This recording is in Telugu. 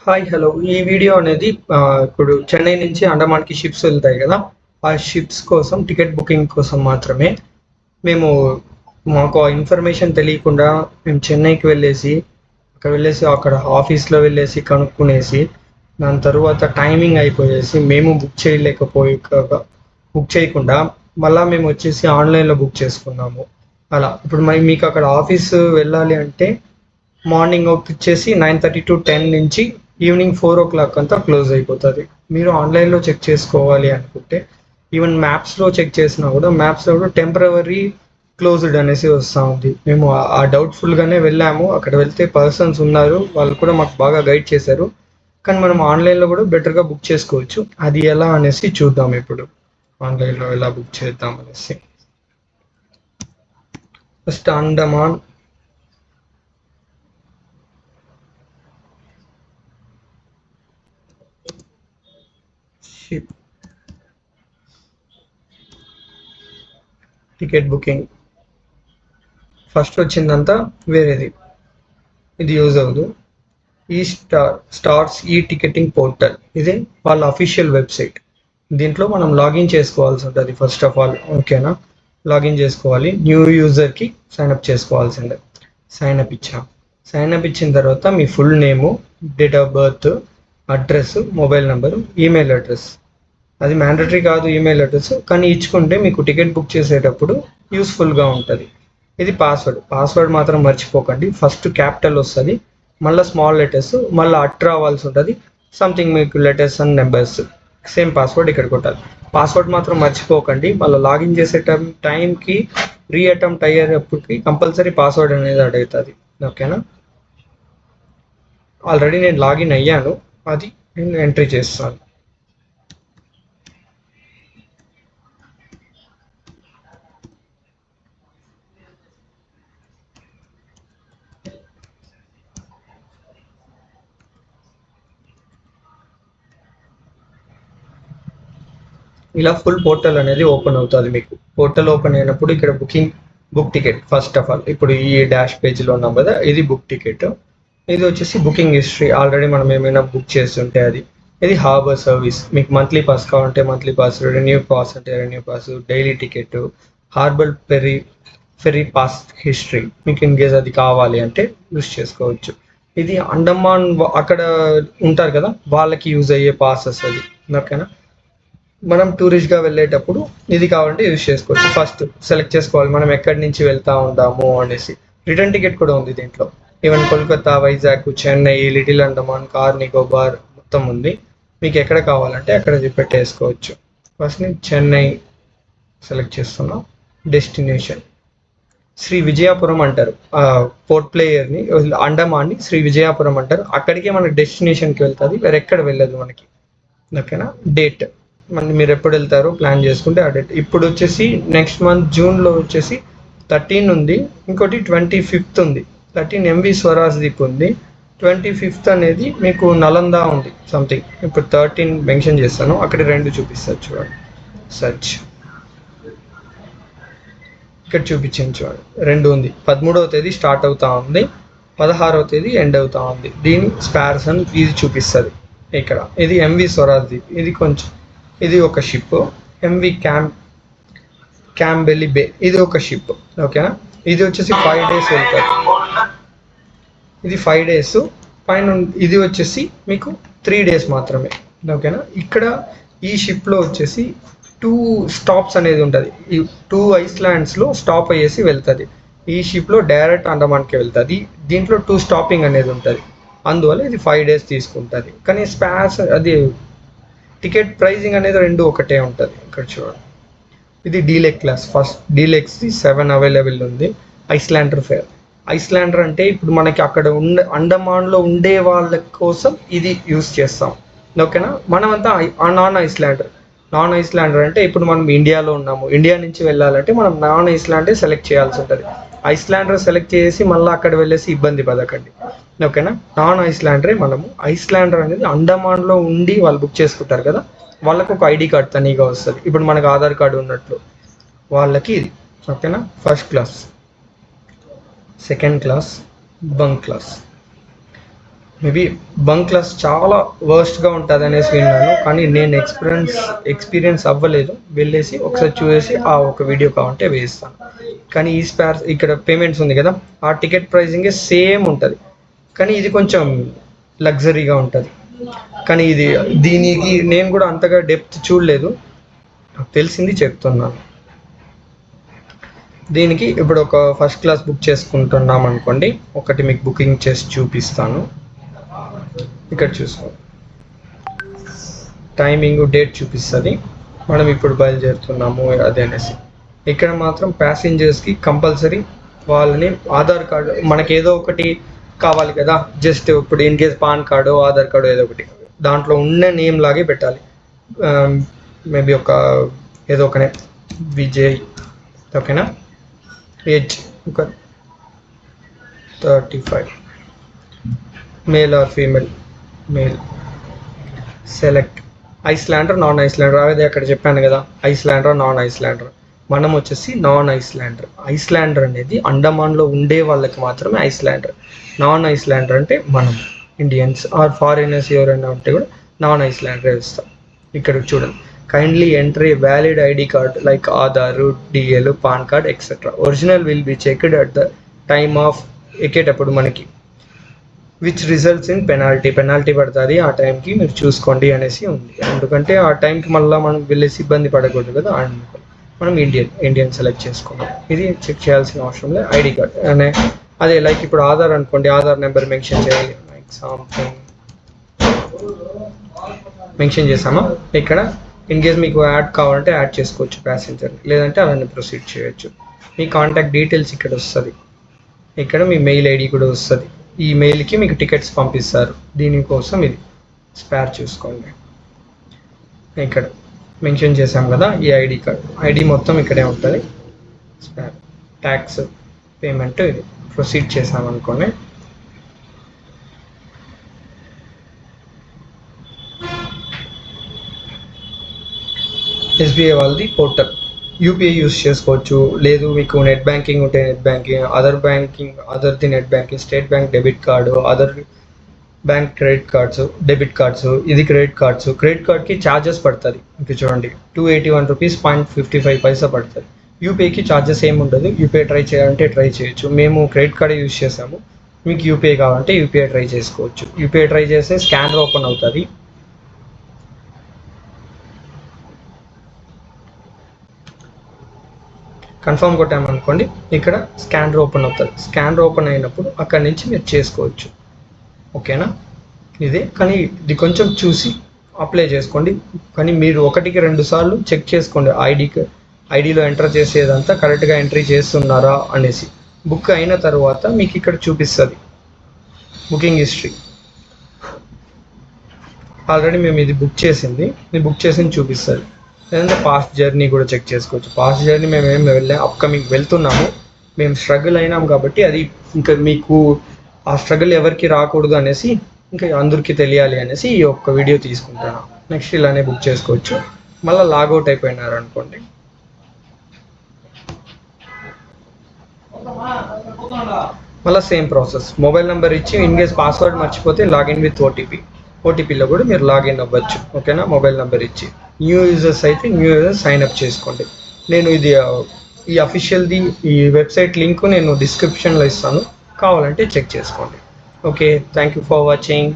హాయ్ హలో ఈ వీడియో అనేది ఇప్పుడు చెన్నై నుంచి అండమాన్కి షిప్స్ వెళ్తాయి కదా. ఆ షిప్స్ కోసం టికెట్ బుకింగ్ కోసం మాత్రమే. మేము మాకు ఆ ఇన్ఫర్మేషన్ తెలియకుండా మేము చెన్నైకి వెళ్ళేసి అక్కడ ఆఫీస్లో వెళ్ళేసి కనుక్కునేసి దాని తర్వాత టైమింగ్ అయిపోయేసి మేము బుక్ చేయకుండా మళ్ళీ మేము వచ్చేసి ఆన్లైన్లో బుక్ చేసుకున్నాము. అలా ఇప్పుడు మరి మీకు అక్కడ ఆఫీస్ వెళ్ళాలి అంటే మార్నింగ్ వచ్చేసి 9:30 to 10 నుంచి ఈవినింగ్ 4 o'clock అంతా క్లోజ్ అయిపోతుంది. మీరు ఆన్లైన్లో చెక్ చేసుకోవాలి అనుకుంటే ఈవెన్ మ్యాప్స్లో చెక్ చేసినా కూడా మ్యాప్స్లో కూడా టెంపరవరీ క్లోజ్డ్ అనేసి వస్తూ ఉంది. మేము ఆ డౌట్ఫుల్గానే వెళ్ళాము. అక్కడ వెళ్తే పర్సన్స్ ఉన్నారు, వాళ్ళు కూడా మాకు బాగా గైడ్ చేశారు. కానీ మనం ఆన్లైన్లో కూడా బెటర్గా బుక్ చేసుకోవచ్చు. అది ఎలా అనేసి చూద్దాం. ఇప్పుడు ఆన్లైన్లో ఎలా బుక్ చేద్దాం అనేసి first Andaman ship ticket booking first వచ్చిందంతా వేరేది, ఇది యూజ్ అవ్వదు. ఈ స్టార్స్ ఈ టికెటింగ్ పోర్టల్, ఇది వాళ్ళ అఫీషియల్ వెబ్సైట్. దీంట్లో మనం లాగిన్ చేసుకోవాల్సి ఉంటుంది ఫస్ట్ ఆఫ్ ఆల్. ఓకేనా, లాగిన్ చేసుకోవాలి. న్యూ యూజర్కి సైన్అప్ చేసుకోవాల్సిందే. సైన్అప్ ఇచ్చిన తర్వాత మీ full name, date of birth, address, mobile number, email address. అది మ్యాండటరీ కాదు ఈమెయిల్ అడ్రస్, కానీ ఇచ్చుకుంటే మీకు టికెట్ బుక్ చేసేటప్పుడు యూస్ఫుల్గా ఉంటుంది. ఇది పాస్వర్డ్ మాత్రం మర్చిపోకండి. ఫస్ట్ క్యాపిటల్ వస్తుంది, మళ్ళీ స్మాల్ లెటర్స్, మళ్ళీ రావాల్సి ఉంటుంది. సంథింగ్ మీకు letters and numbers. Same password ఇక్కడ కొట్టాలి. పాస్వర్డ్ మాత్రం మర్చిపోకండి. మళ్ళీ లాగిన్ చేసే టైంకి అటెంప్ట్ అయ్యేటప్పటికి కంపల్సరీ పాస్వర్డ్ అనేది అడుగుతుంది. ఓకేనా, ఆల్రెడీ నేను లాగిన్ అయ్యాను, అది నేను ఎంట్రీ చేస్తాను. ఇలా ఫుల్ పోర్టల్ అనేది ఓపెన్ అవుతుంది. మీకు పోర్టల్ ఓపెన్ అయినప్పుడు ఇక్కడ book ticket. First of all ఇప్పుడు ఈ డాష్ పేజ్లో ఉన్నాం కదా, ఇది బుక్ టికెట్. ఇది వచ్చేసి బుకింగ్ హిస్టరీ, ఆల్రెడీ మనం ఏమైనా బుక్ చేస్తుంటే అది. ఇది హార్బర్ సర్వీస్, మీకు మంత్లీ పాస్ కావాలంటే మంత్లీ పాస్, రెన్యూ పాస్ అంటే renew pass, daily ticket, harbour ferry pass history, మీకు ఇన్ కేస్ అది కావాలి అంటే యూస్ చేసుకోవచ్చు. ఇది అండమాన్ అక్కడ ఉంటారు కదా, వాళ్ళకి యూజ్ అయ్యే పాసెస్ అది. ఓకేనా, మనం టూరిస్ట్గా వెళ్ళేటప్పుడు ఇది కావాలంటే యూజ్ చేసుకోవచ్చు. ఫస్ట్ సెలెక్ట్ చేసుకోవాలి మనం ఎక్కడి నుంచి వెళ్తా ఉంటాము అనేసి. రిటర్న్ టికెట్ కూడా ఉంది దీంట్లో. Even Kolkata, Vizag, Chennai, little Andaman, car Nicobar మొత్తం ఉంది. మీకు ఎక్కడ కావాలంటే అక్కడ పెట్టేసుకోవచ్చు. ఫస్ట్ నేను చెన్నై సెలెక్ట్ చేస్తున్నా. డెస్టినేషన్ శ్రీ విజయపురం అంటారు. పోర్ట్ ప్లేయర్ని, అండమాన్ని శ్రీ విజయపురం అంటారు. అక్కడికే మనకి డెస్టినేషన్కి వెళ్తుంది, వేరెక్కడ వెళ్ళదు మనకి. ఓకేనా, డేట్ మళ్ళీ మీరు ఎప్పుడు వెళ్తారో ప్లాన్ చేసుకుంటే ఆ డేట్. ఇప్పుడు వచ్చేసి నెక్స్ట్ మంత్ జూన్లో వచ్చేసి 13 ఉంది, ఇంకోటి 25th ఉంది. 13 ఎంవి స్వరాజ్ దీప్ ఉంది, 25th అనేది మీకు నలంద ఉంది సంథింగ్. ఇప్పుడు 13 మెన్షన్ చేస్తాను, అక్కడ 2 చూపిస్తారు చూడండి. సర్చ్ ఇక్కడ చూపించింది చూడండి, 2 ఉంది. 13వ తేదీ స్టార్ట్ అవుతా ఉంది, 16వ తేదీ ఎండ్ అవుతా ఉంది. దీని స్పార్స్ అని ఇది చూపిస్తుంది ఇక్కడ. ఇది ఎంవి స్వరాజ్ దీప్, ఇది ఒక షిప్. ఎంవి క్యాంబెల్లి బే, ఇది ఒక షిప్. ఓకేనా, ఇది వచ్చేసి 5 days వెళ్తారు. ఇది 5 days పైన. ఇది వచ్చేసి మీకు 3 days మాత్రమే. ఓకేనా, ఇక్కడ ఈ షిప్లో వచ్చేసి 2 stops అనేది ఉంటుంది. ఈ 2 ఐస్లాండ్స్లో స్టాప్ అయ్యేసి వెళ్తుంది. ఈ షిప్లో డైరెక్ట్ అండమాన్కి వెళ్తుంది. దీంట్లో 2 స్టాపింగ్ అనేది ఉంటుంది, అందువల్ల ఇది 5 days తీసుకుంటుంది. కానీ స్పాస్ అది టికెట్ ప్రైజింగ్ అనేది 2 ఒకటే ఉంటుంది. ఇక్కడ చూడండి, ఇది deluxe class. First deluxe 7 available ఉంది. ఐస్లాండర్ ఫేర్. ఐస్లాండర్ అంటే ఇప్పుడు మనకి అక్కడ అండమాన్లో ఉండే వాళ్ళ కోసం ఇది యూస్ చేస్తాం. ఓకేనా, మనమంతా నాన్ ఐస్లాండర్ అంటే ఇప్పుడు మనం ఇండియాలో ఉన్నాము, ఇండియా నుంచి వెళ్ళాలంటే మనం నాన్ ఐస్లాండే సెలెక్ట్ చేయాల్సి ఉంటుంది. ఐస్లాండర్ సెలెక్ట్ చేసి మళ్ళీ అక్కడ వెళ్ళేసి ఇబ్బంది పడకండి. ఓకేనా, నాన్ ఐస్లాండరే మనము. ఐస్లాండర్ అనేది అండమాన్లో ఉండి వాళ్ళు బుక్ చేసుకుంటారు కదా, వాళ్ళకు ఒక ఐడి కార్డ్ తనీగా వస్తుంది. ఇప్పుడు మనకు ఆధార్ కార్డు ఉన్నట్లు వాళ్ళకి ఇది. ఓకేనా, first class, second class, bunk class. Maybe bunk class చాలా వర్స్ట్గా ఉంటుంది అనేసి విన్నాను, కానీ నేను ఎక్స్పీరియన్స్ అవ్వలేదు. వెళ్ళేసి ఒకసారి చూసేసి ఆ ఒక వీడియో కావాలంటే వేస్తాను. కానీ ఈ స్పేర్స్ ఇక్కడ పేమెంట్స్ ఉంది కదా, ఆ టికెట్ ప్రైజింగే సేమ్ ఉంటుంది, కానీ ఇది కొంచెం లగ్జరీగా ఉంటుంది. కానీ దీనికి నేను కూడా అంతగా డెప్త్ చూడలేదు, నాకు తెలిసింది చెప్తున్నాను. దీనికి ఇప్పుడు ఒక ఫస్ట్ క్లాస్ బుక్ చేసుకుంటున్నాం అనుకోండి, ఒకటి మీకు బుకింగ్ చేసి చూపిస్తాను. ఇక్కడ చూసుకో, టైమింగ్ డేట్ చూపిస్తుంది, మనం ఇప్పుడు బయలుదేరుతున్నాము అదే అనేసి. ఇక్కడ మాత్రం ప్యాసింజర్స్కి కంపల్సరీ వాళ్ళని ఆధార్ కార్డు, మనకి ఏదో ఒకటి కావాలి కదా, జస్ట్ ఇప్పుడు in case pan card Aadhaar card ఏదో ఒకటి దాంట్లో ఉన్న నేమ్ లాగే పెట్టాలి. మేబీ ఏదో ఒక నేమ్, విజయ్, ఓకేనా. ఏజ్ ఒక 35, male or female, male. Select islander, non islander, అదే అక్కడ చెప్పాను కదా, ఐస్లాండర్ నాన్ ఐస్లాండర్. మనం వచ్చేసి నాన్ ఐస్లాండర్. ఐస్లాండర్ అనేది అండమాన్లో ఉండే వాళ్ళకి మాత్రమే ఐస్లాండర్. నాన్ ఐస్లాండర్ అంటే మనం ఇండియన్స్ ఆర్ ఫారినర్స్ ఎవరైనా ఉంటే కూడా నాన్ ఐస్లాండర్ ఇస్తాం. ఇక్కడ చూడండి, kindly enter a valid ID card like Aadhaar, DL, pan card etcetera. Original will be checked at the time of ఎక్కేటప్పుడు మనకి, విచ్ రిజల్ట్స్ ఇన్ పెనాల్టీ పడుతుంది, ఆ టైంకి మీరు చూసుకోండి అనేసి ఉంది. ఎందుకంటే ఆ టైంకి మళ్ళీ మనం వెళ్ళేసి ఇబ్బంది పడకూడదు కదా, అందుకు మనం ఇండియన్ సెలెక్ట్ చేసుకోవాలి. ఇది చెక్ చేయాల్సిన అవసరం లేదు. ఐడి కార్డ్ అదే లైక్ ఇప్పుడు ఆధార్ అనుకోండి, ఆధార్ నెంబర్ మెన్షన్ చేయాలి, లైక్ సంథింగ్ మెన్షన్ చేసామా. ఇక్కడ ఇన్ కేస్ మీకు యాడ్ కావాలంటే యాడ్ చేసుకోవచ్చు ప్యాసింజర్, లేదంటే అవన్నీ ప్రొసీడ్ చేయొచ్చు. మీ కాంటాక్ట్ డీటెయిల్స్ ఇక్కడ వస్తుంది, ఇక్కడ మీ మెయిల్ ఐడి కూడా వస్తుంది. ఈ మెయిల్కి మీకు టికెట్స్ పంపిస్తారు, దీనికోసం ఇది స్పేర్ చూసుకోండి. ఇక్కడ మెన్షన్ చేసాం కదా ఈ ఐడి కార్డ్, ఐడి మొత్తం ఇక్కడే ఉంటుంది. స్పేర్ ట్యాక్స్ పేమెంట్ ఇది ప్రొసీడ్ చేసామనుకోండి. ఎస్బీఐ వాళ్ళది పోర్టల్, యూపీఐ యూస్ చేసుకోవచ్చు, లేదు మీకు నెట్ బ్యాంకింగ్ ఉంటే నెట్ బ్యాంకింగ్, అదర్ది net banking, State Bank debit card, other bank credit cards, debit cards, ఇది క్రెడిట్ కార్డ్స్. క్రెడిట్ కార్డ్కి ఛార్జెస్ పడుతుంది, ఇంకా చూడండి 281 రూపీస్ 0.55 పైసా పడుతుంది. యూపీఐకి ఛార్జెస్ ఏమి ఉండదు, యూపీఐ ట్రై చేయాలంటే ట్రై చేయొచ్చు. మేము క్రెడిట్ కార్డ్ యూస్ చేసాము, మీకు యూపీఐ కావాలంటే యూపీఐ ట్రై చేసుకోవచ్చు. యూపీఐ ట్రై చేస్తే స్కానర్ ఓపెన్ అవుతుంది. కన్ఫర్మ్ కొట్టామనుకోండి, ఇక్కడ స్కానర్ ఓపెన్ అవుతుంది. స్కానర్ ఓపెన్ అయినప్పుడు అక్కడి నుంచి మీరు చేసుకోవచ్చు, ఓకేనా. ఇదే, కానీ ఇది కొంచెం చూసి అప్లై చేసుకోండి. కానీ మీరు 1-2 సార్లు చెక్ చేసుకోండి, ఐడిలో ఎంటర్ చేసేదంతా కరెక్ట్గా ఎంట్రీ చేస్తున్నారా అనేసి. బుక్ అయిన తర్వాత మీకు ఇక్కడ చూపిస్తుంది బుకింగ్ హిస్టరీ. ఆల్రెడీ మేము ఇది బుక్ చేసింది చూపిస్తుంది. లేదంటే పాస్ట్ జర్నీ కూడా చెక్ చేసుకోవచ్చు. పాస్ట్ జర్నీ మేము ఏం అప్కమింగ్ వెళ్తున్నాము, మేము స్ట్రగుల్ అయినాం కాబట్టి అది ఇంకా మీకు ఆ స్ట్రగుల్ ఎవరికి రాకూడదు అనేసి, ఇంకా అందరికీ తెలియాలి అనేసి ఈ ఒక్క వీడియో తీసుకుంటాను. నెక్స్ట్ ఇలానే బుక్ చేసుకోవచ్చు. మళ్ళీ లాగౌట్ అయిపోయినారు అనుకోండి, మళ్ళీ సేమ్ ప్రాసెస్. మొబైల్ నెంబర్ ఇచ్చి ఇన్ కేస్ పాస్వర్డ్ మర్చిపోతే లాగిన్ విత్ ఓటీపీలో కూడా మీరు లాగిన్ అవ్వచ్చు, ఓకేనా. మొబైల్ నెంబర్ ఇచ్చి న్యూ యూజర్స్ అయితే న్యూ యూజర్స్ సైన్అప్ చేసుకోండి. నేను ఈ అఫీషియల్ది ఈ వెబ్సైట్ లింక్ నేను డిస్క్రిప్షన్లో ఇస్తాను, కావాలంటే చెక్ చేసుకోండి. Okay, thank you for watching.